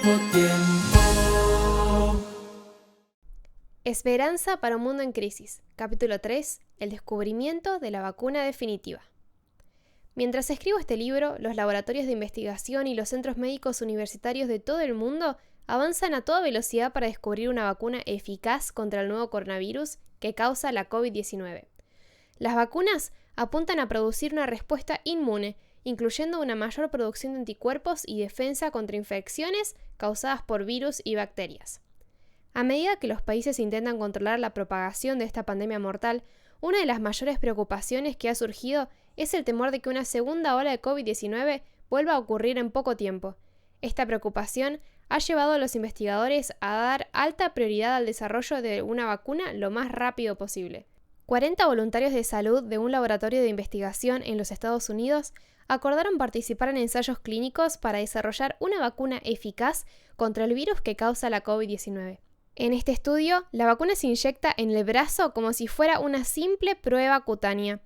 poco tiempo. Esperanza para un mundo en crisis. Capítulo 3. El descubrimiento de la vacuna definitiva. Mientras escribo este libro, los laboratorios de investigación y los centros médicos universitarios de todo el mundo avanzan a toda velocidad para descubrir una vacuna eficaz contra el nuevo coronavirus que causa la COVID-19. Las vacunas apuntan a producir una respuesta inmune, incluyendo una mayor producción de anticuerpos y defensa contra infecciones causadas por virus y bacterias. A medida que los países intentan controlar la propagación de esta pandemia mortal, una de las mayores preocupaciones que ha surgido es el temor de que una segunda ola de COVID-19 vuelva a ocurrir en poco tiempo. Esta preocupación ha llevado a los investigadores a dar alta prioridad al desarrollo de una vacuna lo más rápido posible. 40 voluntarios de salud de un laboratorio de investigación en los Estados Unidos acordaron participar en ensayos clínicos para desarrollar una vacuna eficaz contra el virus que causa la COVID-19. En este estudio, la vacuna se inyecta en el brazo como si fuera una simple prueba cutánea.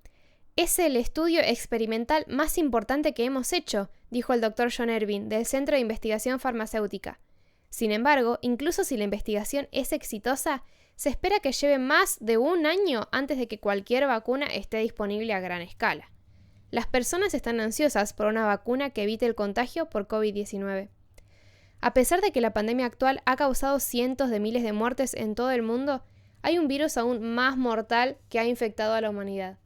Es el estudio experimental más importante que hemos hecho, dijo el Dr. John Ervin, del Centro de Investigación Farmacéutica. Sin embargo, incluso si la investigación es exitosa, se espera que lleve más de un año antes de que cualquier vacuna esté disponible a gran escala. Las personas están ansiosas por una vacuna que evite el contagio por COVID-19. A pesar de que la pandemia actual ha causado cientos de miles de muertes en todo el mundo, hay un virus aún más mortal que ha infectado a la humanidad.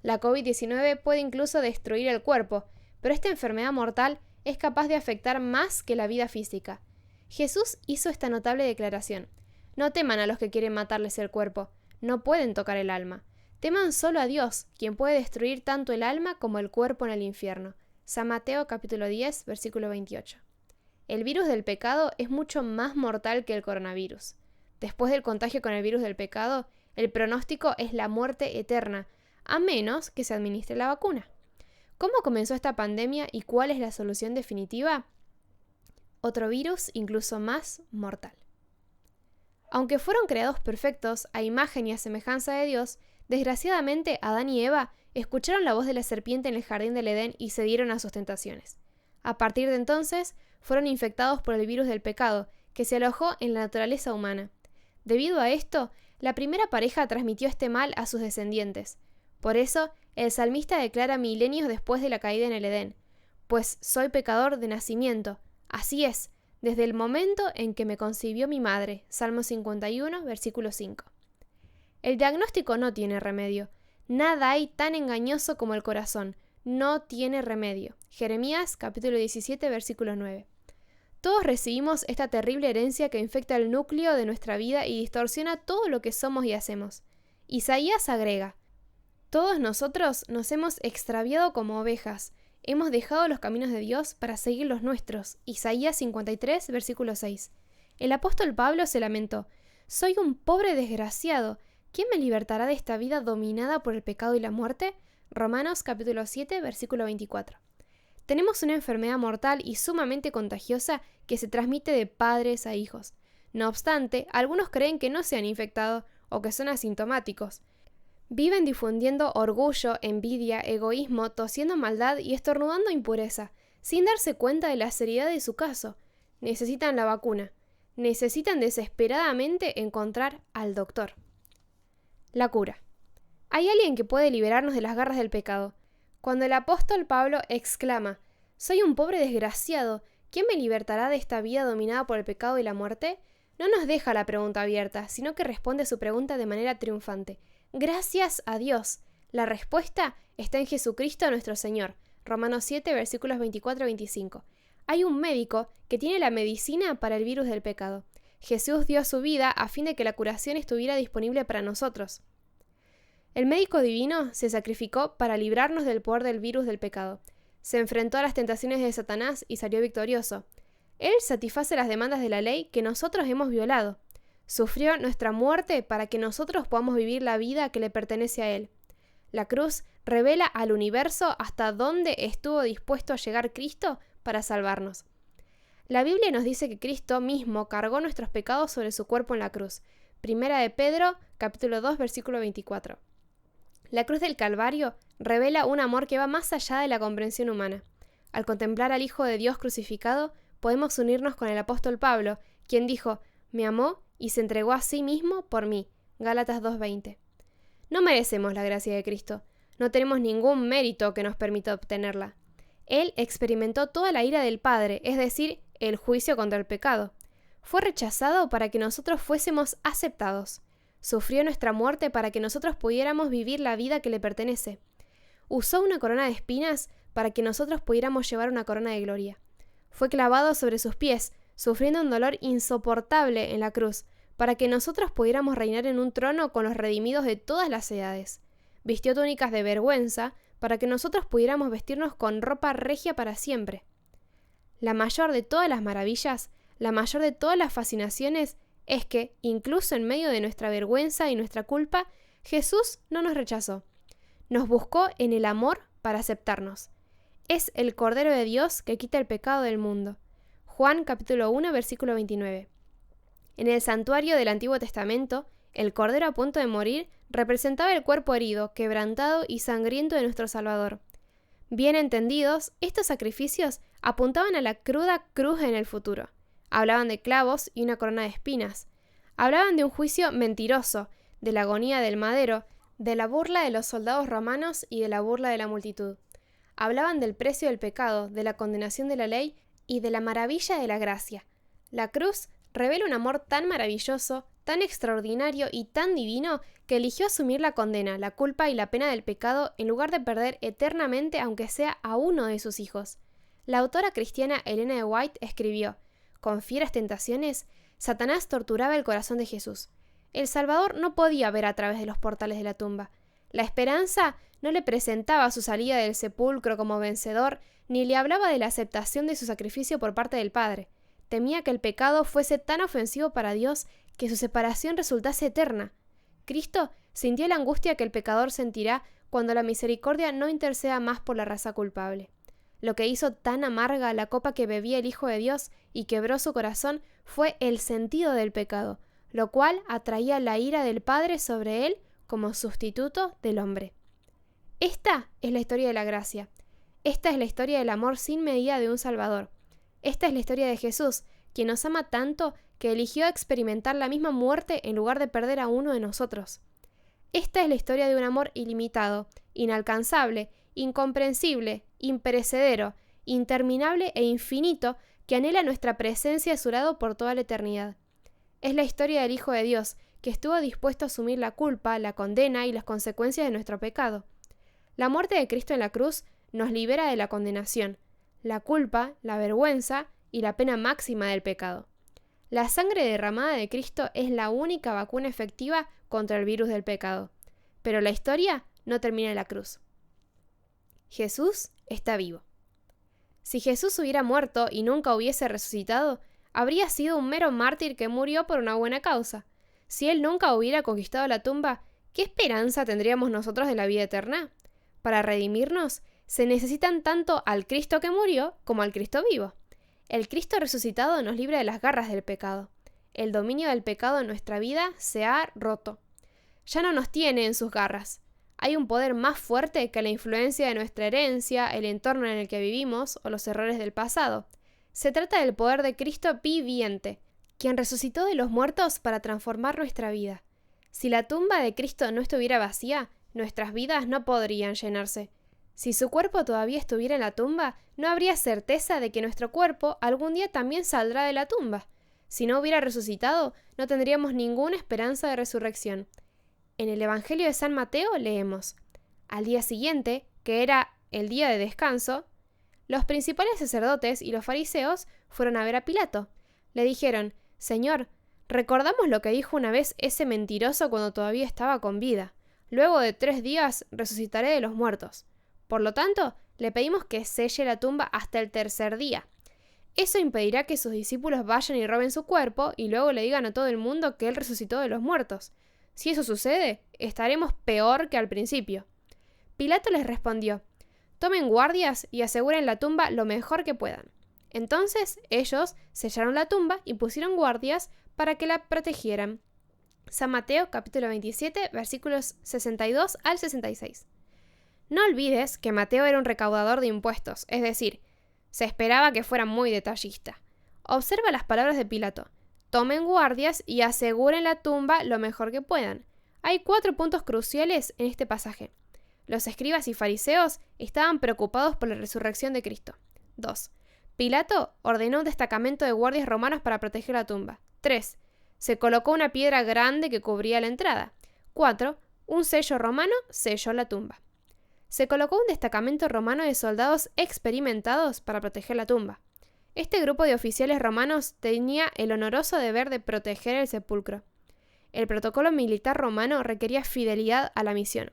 La COVID-19 puede incluso destruir el cuerpo, pero esta enfermedad mortal es capaz de afectar más que la vida física. Jesús hizo esta notable declaración: no teman a los que quieren matarles el cuerpo, no pueden tocar el alma. Teman solo a Dios, quien puede destruir tanto el alma como el cuerpo en el infierno. San Mateo capítulo 10, versículo 28. El virus del pecado es mucho más mortal que el coronavirus. Después del contagio con el virus del pecado, el pronóstico es la muerte eterna, a menos que se administre la vacuna. ¿Cómo comenzó esta pandemia y cuál es la solución definitiva? Otro virus incluso más mortal. Aunque fueron creados perfectos, a imagen y a semejanza de Dios, desgraciadamente Adán y Eva escucharon la voz de la serpiente en el jardín del Edén y cedieron a sus tentaciones. A partir de entonces, fueron infectados por el virus del pecado, que se alojó en la naturaleza humana. Debido a esto, la primera pareja transmitió este mal a sus descendientes. Por eso, el salmista declara milenios después de la caída en el Edén: pues soy pecador de nacimiento. Así es, desde el momento en que me concibió mi madre. Salmo 51, versículo 5. El diagnóstico no tiene remedio. Nada hay tan engañoso como el corazón. No tiene remedio. Jeremías capítulo 17, versículo 9. Todos recibimos esta terrible herencia que infecta el núcleo de nuestra vida y distorsiona todo lo que somos y hacemos. Isaías agrega: todos nosotros nos hemos extraviado como ovejas. Hemos dejado los caminos de Dios para seguir los nuestros. Isaías 53, versículo 6. El apóstol Pablo se lamentó: soy un pobre desgraciado. ¿Quién me libertará de esta vida dominada por el pecado y la muerte? Romanos capítulo 7, versículo 24. Tenemos una enfermedad mortal y sumamente contagiosa que se transmite de padres a hijos. No obstante, algunos creen que no se han infectado o que son asintomáticos. Viven difundiendo orgullo, envidia, egoísmo, tosiendo maldad y estornudando impureza, sin darse cuenta de la seriedad de su caso. Necesitan la vacuna. Necesitan desesperadamente encontrar al doctor. La cura. Hay alguien que puede liberarnos de las garras del pecado. Cuando el apóstol Pablo exclama: soy un pobre desgraciado, ¿quién me libertará de esta vida dominada por el pecado y la muerte?, no nos deja la pregunta abierta, sino que responde a su pregunta de manera triunfante: gracias a Dios. La respuesta está en Jesucristo nuestro Señor. Romanos 7, versículos 24-25. Hay un médico que tiene la medicina para el virus del pecado. Jesús dio su vida a fin de que la curación estuviera disponible para nosotros. El médico divino se sacrificó para librarnos del poder del virus del pecado. Se enfrentó a las tentaciones de Satanás y salió victorioso. Él satisface las demandas de la ley que nosotros hemos violado. Sufrió nuestra muerte para que nosotros podamos vivir la vida que le pertenece a Él. La cruz revela al universo hasta dónde estuvo dispuesto a llegar Cristo para salvarnos. La Biblia nos dice que Cristo mismo cargó nuestros pecados sobre su cuerpo en la cruz. Primera de Pedro, capítulo 2, versículo 24. La cruz del Calvario revela un amor que va más allá de la comprensión humana. Al contemplar al Hijo de Dios crucificado, podemos unirnos con el apóstol Pablo, quien dijo: me amó y se entregó a sí mismo por mí. Gálatas 2:20. No merecemos la gracia de Cristo. No tenemos ningún mérito que nos permita obtenerla. Él experimentó toda la ira del Padre, es decir, el juicio contra el pecado. Fue rechazado para que nosotros fuésemos aceptados. Sufrió nuestra muerte para que nosotros pudiéramos vivir la vida que le pertenece. Usó una corona de espinas para que nosotros pudiéramos llevar una corona de gloria. Fue clavado sobre sus pies, sufriendo un dolor insoportable en la cruz, para que nosotros pudiéramos reinar en un trono con los redimidos de todas las edades. Vistió túnicas de vergüenza para que nosotros pudiéramos vestirnos con ropa regia para siempre. La mayor de todas las maravillas, la mayor de todas las fascinaciones, es que, incluso en medio de nuestra vergüenza y nuestra culpa, Jesús no nos rechazó. Nos buscó en el amor para aceptarnos. Es el Cordero de Dios que quita el pecado del mundo. Juan capítulo 1, versículo 29. En el santuario del Antiguo Testamento, el Cordero a punto de morir representaba el cuerpo herido, quebrantado y sangriento de nuestro Salvador. Bien entendidos, estos sacrificios apuntaban a la cruda cruz en el futuro. Hablaban de clavos y una corona de espinas. Hablaban de un juicio mentiroso, de la agonía del madero, de la burla de los soldados romanos y de la burla de la multitud. Hablaban del precio del pecado, de la condenación de la ley y de la maravilla de la gracia. La cruz revela un amor tan maravilloso, tan extraordinario y tan divino que eligió asumir la condena, la culpa y la pena del pecado en lugar de perder eternamente aunque sea a uno de sus hijos. La autora cristiana Elena de White escribió: con fieras tentaciones, Satanás torturaba el corazón de Jesús. El Salvador no podía ver a través de los portales de la tumba. La esperanza no le presentaba su salida del sepulcro como vencedor, ni le hablaba de la aceptación de su sacrificio por parte del Padre. Temía que el pecado fuese tan ofensivo para Dios que su separación resultase eterna. Cristo sintió la angustia que el pecador sentirá cuando la misericordia no interceda más por la raza culpable. Lo que hizo tan amarga la copa que bebía el Hijo de Dios y quebró su corazón fue el sentido del pecado, lo cual atraía la ira del Padre sobre él como sustituto del hombre. Esta es la historia de la gracia. Esta es la historia del amor sin medida de un Salvador. Esta es la historia de Jesús, quien nos ama tanto que eligió experimentar la misma muerte en lugar de perder a uno de nosotros. Esta es la historia de un amor ilimitado, inalcanzable, incomprensible, imperecedero, interminable e infinito que anhela nuestra presencia a su lado por toda la eternidad. Es la historia del Hijo de Dios, que estuvo dispuesto a asumir la culpa, la condena y las consecuencias de nuestro pecado. La muerte de Cristo en la cruz nos libera de la condenación, la culpa, la vergüenza y la pena máxima del pecado. La sangre derramada de Cristo es la única vacuna efectiva contra el virus del pecado. Pero la historia no termina en la cruz. Jesús está vivo. Si Jesús hubiera muerto y nunca hubiese resucitado, habría sido un mero mártir que murió por una buena causa. Si Él nunca hubiera conquistado la tumba, ¿qué esperanza tendríamos nosotros de la vida eterna? Para redimirnos, se necesitan tanto al Cristo que murió como al Cristo vivo. El Cristo resucitado nos libra de las garras del pecado. El dominio del pecado en nuestra vida se ha roto. Ya no nos tiene en sus garras. Hay un poder más fuerte que la influencia de nuestra herencia, el entorno en el que vivimos o los errores del pasado. Se trata del poder de Cristo viviente, quien resucitó de los muertos para transformar nuestra vida. Si la tumba de Cristo no estuviera vacía, nuestras vidas no podrían llenarse. Si su cuerpo todavía estuviera en la tumba, no habría certeza de que nuestro cuerpo algún día también saldrá de la tumba. Si no hubiera resucitado, no tendríamos ninguna esperanza de resurrección. En el Evangelio de San Mateo leemos: al día siguiente, que era el día de descanso, los principales sacerdotes y los fariseos fueron a ver a Pilato. Le dijeron: Señor, recordamos lo que dijo una vez ese mentiroso cuando todavía estaba con vida. Luego de 3 días resucitaré de los muertos. Por lo tanto, le pedimos que selle la tumba hasta el 3er día. Eso impedirá que sus discípulos vayan y roben su cuerpo y luego le digan a todo el mundo que él resucitó de los muertos. Si eso sucede, estaremos peor que al principio. Pilato les respondió: tomen guardias y aseguren la tumba lo mejor que puedan. Entonces ellos sellaron la tumba y pusieron guardias para que la protegieran. San Mateo capítulo 27 versículos 62 al 66. No olvides que Mateo era un recaudador de impuestos, es decir, se esperaba que fuera muy detallista. Observa las palabras de Pilato. Tomen guardias y aseguren la tumba lo mejor que puedan. Hay 4 puntos cruciales en este pasaje. Los escribas y fariseos estaban preocupados por la resurrección de Cristo. 2. Pilato ordenó un destacamento de guardias romanos para proteger la tumba. 3. Se colocó una piedra grande que cubría la entrada. 4. Un sello romano selló la tumba. Se colocó un destacamento romano de soldados experimentados para proteger la tumba. Este grupo de oficiales romanos tenía el honoroso deber de proteger el sepulcro. El protocolo militar romano requería fidelidad a la misión.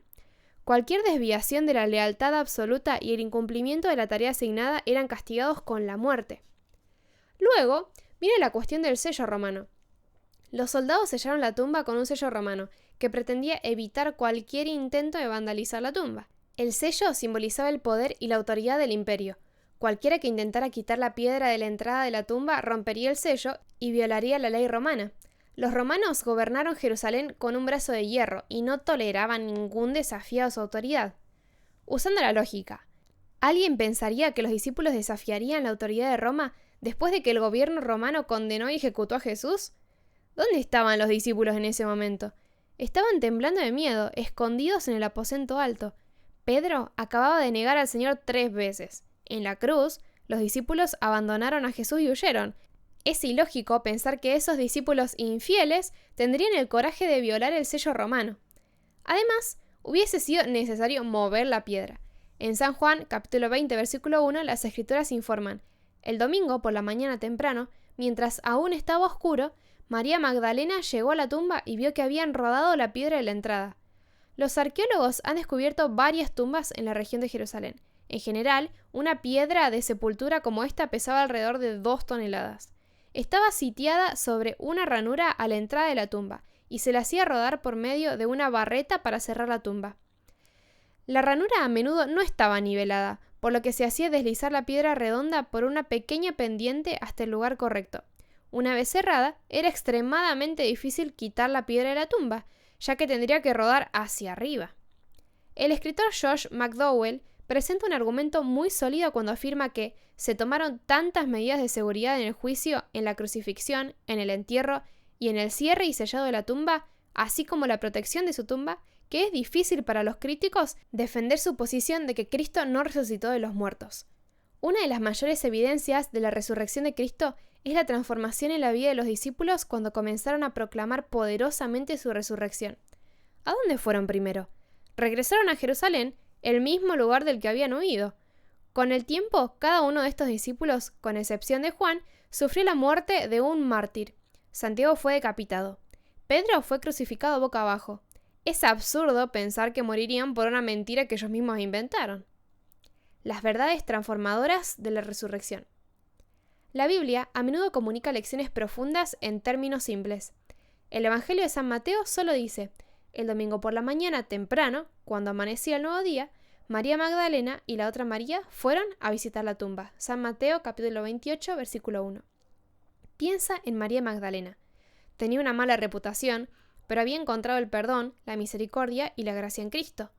Cualquier desviación de la lealtad absoluta y el incumplimiento de la tarea asignada eran castigados con la muerte. Luego, viene la cuestión del sello romano. Los soldados sellaron la tumba con un sello romano, que pretendía evitar cualquier intento de vandalizar la tumba. El sello simbolizaba el poder y la autoridad del imperio. Cualquiera que intentara quitar la piedra de la entrada de la tumba rompería el sello y violaría la ley romana. Los romanos gobernaron Jerusalén con un brazo de hierro y no toleraban ningún desafío a su autoridad. Usando la lógica, ¿alguien pensaría que los discípulos desafiarían la autoridad de Roma después de que el gobierno romano condenó y ejecutó a Jesús? ¿Dónde estaban los discípulos en ese momento? Estaban temblando de miedo, escondidos en el aposento alto. Pedro acababa de negar al Señor 3 veces. En la cruz, los discípulos abandonaron a Jesús y huyeron. Es ilógico pensar que esos discípulos infieles tendrían el coraje de violar el sello romano. Además, hubiese sido necesario mover la piedra. En San Juan, capítulo 20, versículo 1, las escrituras informan: el domingo, por la mañana temprano, mientras aún estaba oscuro, María Magdalena llegó a la tumba y vio que habían rodado la piedra de la entrada. Los arqueólogos han descubierto varias tumbas en la región de Jerusalén. En general, una piedra de sepultura como esta pesaba alrededor de 2 toneladas. Estaba sitiada sobre una ranura a la entrada de la tumba, y se la hacía rodar por medio de una barreta para cerrar la tumba. La ranura a menudo no estaba nivelada, por lo que se hacía deslizar la piedra redonda por una pequeña pendiente hasta el lugar correcto. Una vez cerrada, era extremadamente difícil quitar la piedra de la tumba, ya que tendría que rodar hacia arriba. El escritor Josh McDowell presenta un argumento muy sólido cuando afirma que se tomaron tantas medidas de seguridad en el juicio, en la crucifixión, en el entierro y en el cierre y sellado de la tumba, así como la protección de su tumba, que es difícil para los críticos defender su posición de que Cristo no resucitó de los muertos. Una de las mayores evidencias de la resurrección de Cristo es la transformación en la vida de los discípulos cuando comenzaron a proclamar poderosamente su resurrección. ¿A dónde fueron primero? Regresaron a Jerusalén, el mismo lugar del que habían huido. Con el tiempo, cada uno de estos discípulos, con excepción de Juan, sufrió la muerte de un mártir. Santiago fue decapitado. Pedro fue crucificado boca abajo. Es absurdo pensar que morirían por una mentira que ellos mismos inventaron. Las verdades transformadoras de la resurrección. La Biblia a menudo comunica lecciones profundas en términos simples. El Evangelio de San Mateo solo dice: el domingo por la mañana temprano, cuando amanecía el nuevo día, María Magdalena y la otra María fueron a visitar la tumba. San Mateo capítulo 28, versículo 1. Piensa en María Magdalena. Tenía una mala reputación, pero había encontrado el perdón, la misericordia y la gracia en Cristo.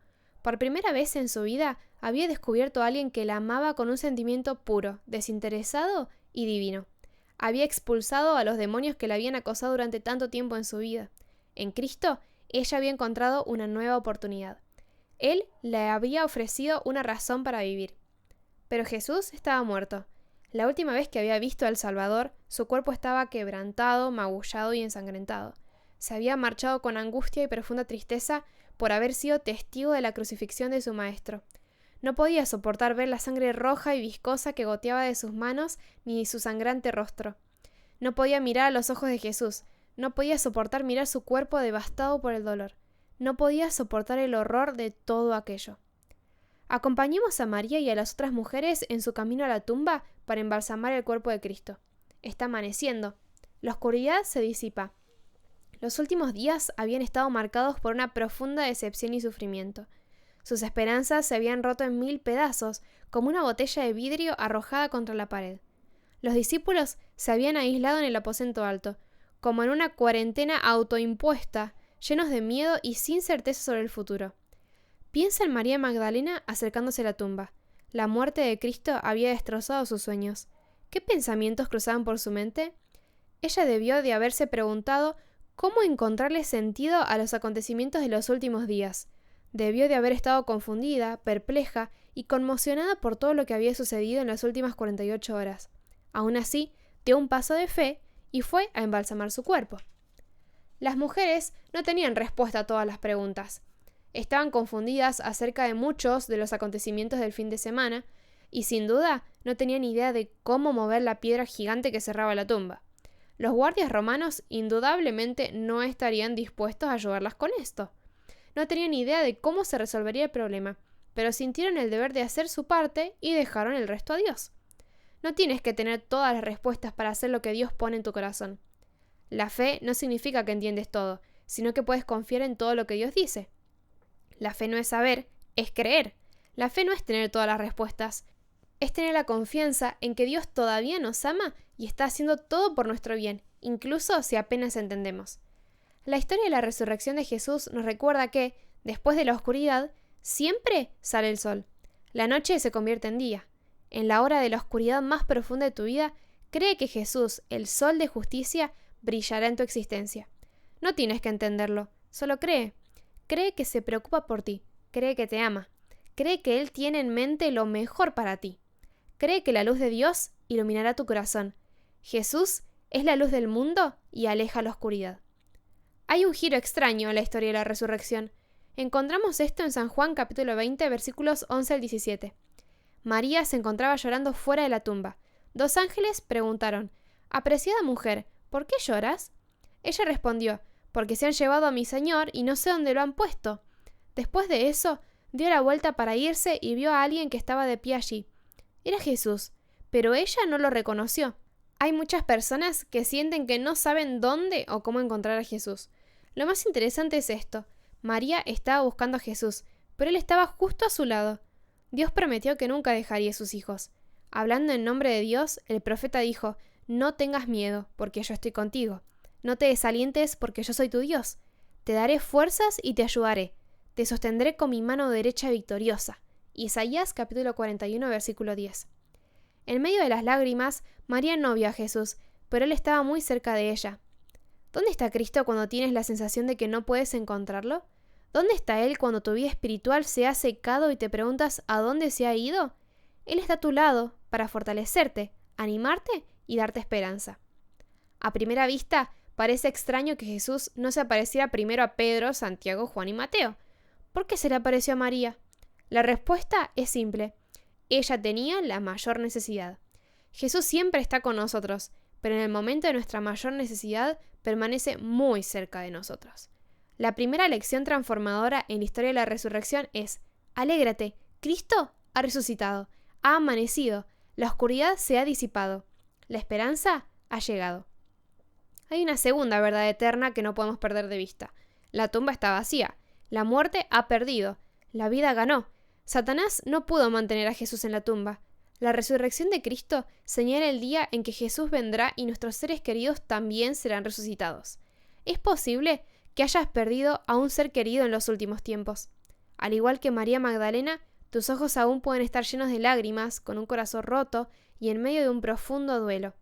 Por primera vez en su vida había descubierto a alguien que la amaba con un sentimiento puro, desinteresado y divino. Había expulsado a los demonios que la habían acosado durante tanto tiempo en su vida. En Cristo, ella había encontrado una nueva oportunidad. Él le había ofrecido una razón para vivir. Pero Jesús estaba muerto. La última vez que había visto al Salvador, su cuerpo estaba quebrantado, magullado y ensangrentado. Se había marchado con angustia y profunda tristeza por haber sido testigo de la crucifixión de su Maestro. No podía soportar ver la sangre roja y viscosa que goteaba de sus manos ni su sangrante rostro. No podía mirar a los ojos de Jesús. No podía soportar mirar su cuerpo devastado por el dolor. No podía soportar el horror de todo aquello. Acompañemos a María y a las otras mujeres en su camino a la tumba para embalsamar el cuerpo de Cristo. Está amaneciendo. La oscuridad se disipa. Los últimos días habían estado marcados por una profunda decepción y sufrimiento. Sus esperanzas se habían roto en 1000 pedazos, como una botella de vidrio arrojada contra la pared. Los discípulos se habían aislado en el aposento alto, como en una cuarentena autoimpuesta, llenos de miedo y sin certeza sobre el futuro. Piensa en María Magdalena acercándose a la tumba. La muerte de Cristo había destrozado sus sueños. ¿Qué pensamientos cruzaban por su mente? Ella debió de haberse preguntado cómo encontrarle sentido a los acontecimientos de los últimos días. Debió de haber estado confundida, perpleja y conmocionada por todo lo que había sucedido en las últimas 48 horas. Aún así, dio un paso de fe y fue a embalsamar su cuerpo. Las mujeres no tenían respuesta a todas las preguntas. Estaban confundidas acerca de muchos de los acontecimientos del fin de semana y sin duda no tenían idea de cómo mover la piedra gigante que cerraba la tumba. Los guardias romanos indudablemente no estarían dispuestos a ayudarlas con esto. No tenían idea de cómo se resolvería el problema, pero sintieron el deber de hacer su parte y dejaron el resto a Dios. No tienes que tener todas las respuestas para hacer lo que Dios pone en tu corazón. La fe no significa que entiendes todo, sino que puedes confiar en todo lo que Dios dice. La fe no es saber, es creer. La fe no es tener todas las respuestas, es tener la confianza en que Dios todavía nos ama y está haciendo todo por nuestro bien, incluso si apenas entendemos. La historia de la resurrección de Jesús nos recuerda que, después de la oscuridad, siempre sale el sol. La noche se convierte en día. En la hora de la oscuridad más profunda de tu vida, cree que Jesús, el sol de justicia, brillará en tu existencia. No tienes que entenderlo, solo cree. Cree que se preocupa por ti, cree que te ama, cree que Él tiene en mente lo mejor para ti. Cree que la luz de Dios iluminará tu corazón. Jesús es la luz del mundo y aleja la oscuridad. Hay un giro extraño en la historia de la resurrección. Encontramos esto en San Juan capítulo 20, versículos 11 al 17. María se encontraba llorando fuera de la tumba. 2 ángeles preguntaron: «Apreciada mujer, ¿por qué lloras?» Ella respondió: «Porque se han llevado a mi Señor y no sé dónde lo han puesto». Después de eso, dio la vuelta para irse y vio a alguien que estaba de pie allí. Era Jesús, pero ella no lo reconoció. Hay muchas personas que sienten que no saben dónde o cómo encontrar a Jesús. Lo más interesante es esto. María estaba buscando a Jesús, pero Él estaba justo a su lado. Dios prometió que nunca dejaría a sus hijos. Hablando en nombre de Dios, el profeta dijo: «No tengas miedo, porque yo estoy contigo. No te desalientes, porque yo soy tu Dios. Te daré fuerzas y te ayudaré. Te sostendré con mi mano derecha victoriosa». Isaías capítulo 41, versículo 10. En medio de las lágrimas, María no vio a Jesús, pero Él estaba muy cerca de ella. ¿Dónde está Cristo cuando tienes la sensación de que no puedes encontrarlo? ¿Dónde está Él cuando tu vida espiritual se ha secado y te preguntas ¿a dónde se ha ido? Él está a tu lado para fortalecerte, animarte y darte esperanza. A primera vista, parece extraño que Jesús no se apareciera primero a Pedro, Santiago, Juan y Mateo. ¿Por qué se le apareció a María? La respuesta es simple. Ella tenía la mayor necesidad. Jesús siempre está con nosotros, pero en el momento de nuestra mayor necesidad permanece muy cerca de nosotros. La primera lección transformadora en la historia de la resurrección es: alégrate, Cristo ha resucitado, ha amanecido, la oscuridad se ha disipado, la esperanza ha llegado. Hay una segunda verdad eterna que no podemos perder de vista. La tumba está vacía, la muerte ha perdido, la vida ganó. Satanás no pudo mantener a Jesús en la tumba. La resurrección de Cristo señala el día en que Jesús vendrá y nuestros seres queridos también serán resucitados. Es posible que hayas perdido a un ser querido en los últimos tiempos. Al igual que María Magdalena, tus ojos aún pueden estar llenos de lágrimas, con un corazón roto y en medio de un profundo duelo.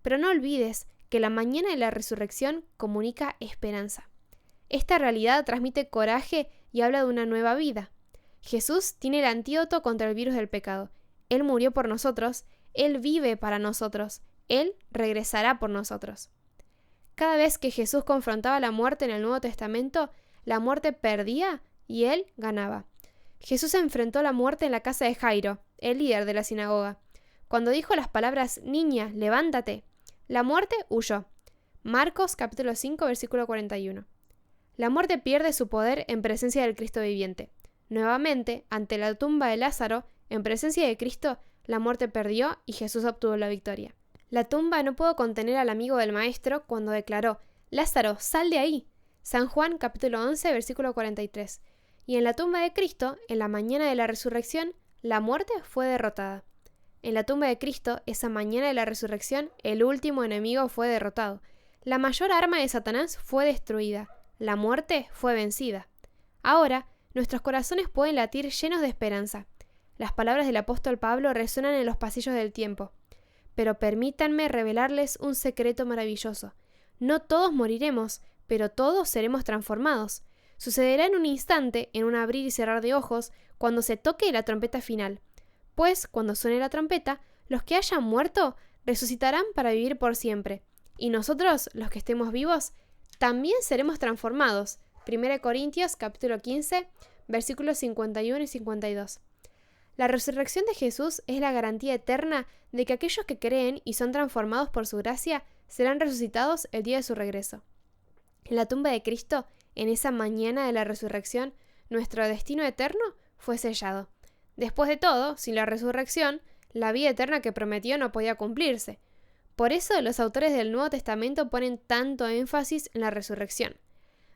Pero no olvides que la mañana de la resurrección comunica esperanza. Esta realidad transmite coraje y habla de una nueva vida. Jesús tiene el antídoto contra el virus del pecado. Él murió por nosotros, Él vive para nosotros, Él regresará por nosotros. Cada vez que Jesús confrontaba la muerte en el Nuevo Testamento, la muerte perdía y Él ganaba. Jesús enfrentó la muerte en la casa de Jairo, el líder de la sinagoga. Cuando dijo las palabras: «Niña, levántate», la muerte huyó. Marcos capítulo 5, versículo 41. La muerte pierde su poder en presencia del Cristo viviente. Nuevamente, ante la tumba de Lázaro, en presencia de Cristo, la muerte perdió y Jesús obtuvo la victoria. La tumba no pudo contener al amigo del maestro cuando declaró: «Lázaro, sal de ahí». San Juan capítulo 11, versículo 43. Y en la tumba de Cristo, en la mañana de la resurrección, la muerte fue derrotada. En la tumba de Cristo, esa mañana de la resurrección, el último enemigo fue derrotado. La mayor arma de Satanás fue destruida. La muerte fue vencida. Ahora, nuestros corazones pueden latir llenos de esperanza. Las palabras del apóstol Pablo resuenan en los pasillos del tiempo. pero permítanme revelarles un secreto maravilloso. No todos moriremos, pero todos seremos transformados. Sucederá en un instante, en un abrir y cerrar de ojos, cuando se toque la trompeta final. Pues, cuando suene la trompeta, los que hayan muerto resucitarán para vivir por siempre. Y nosotros, los que estemos vivos, también seremos transformados. 1 Corintios capítulo 15, versículos 51 y 52. La resurrección de Jesús es la garantía eterna de que aquellos que creen y son transformados por su gracia serán resucitados el día de su regreso. En la tumba de Cristo, en esa mañana de la resurrección, nuestro destino eterno fue sellado. Después de todo, sin la resurrección, la vida eterna que prometió no podía cumplirse. Por eso los autores del Nuevo Testamento ponen tanto énfasis en la resurrección.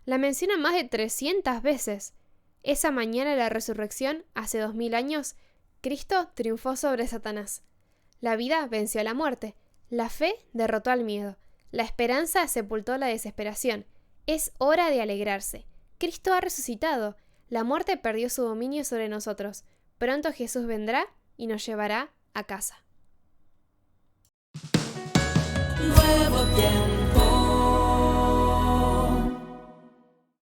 La mencionan más de 300 veces. Esa mañana de la resurrección, hace 2000 años, Cristo triunfó sobre Satanás. La vida venció a la muerte. La fe derrotó al miedo. La esperanza sepultó la desesperación. Es hora de alegrarse. Cristo ha resucitado. La muerte perdió su dominio sobre nosotros. Pronto Jesús vendrá y nos llevará a casa. Nuevo tiempo.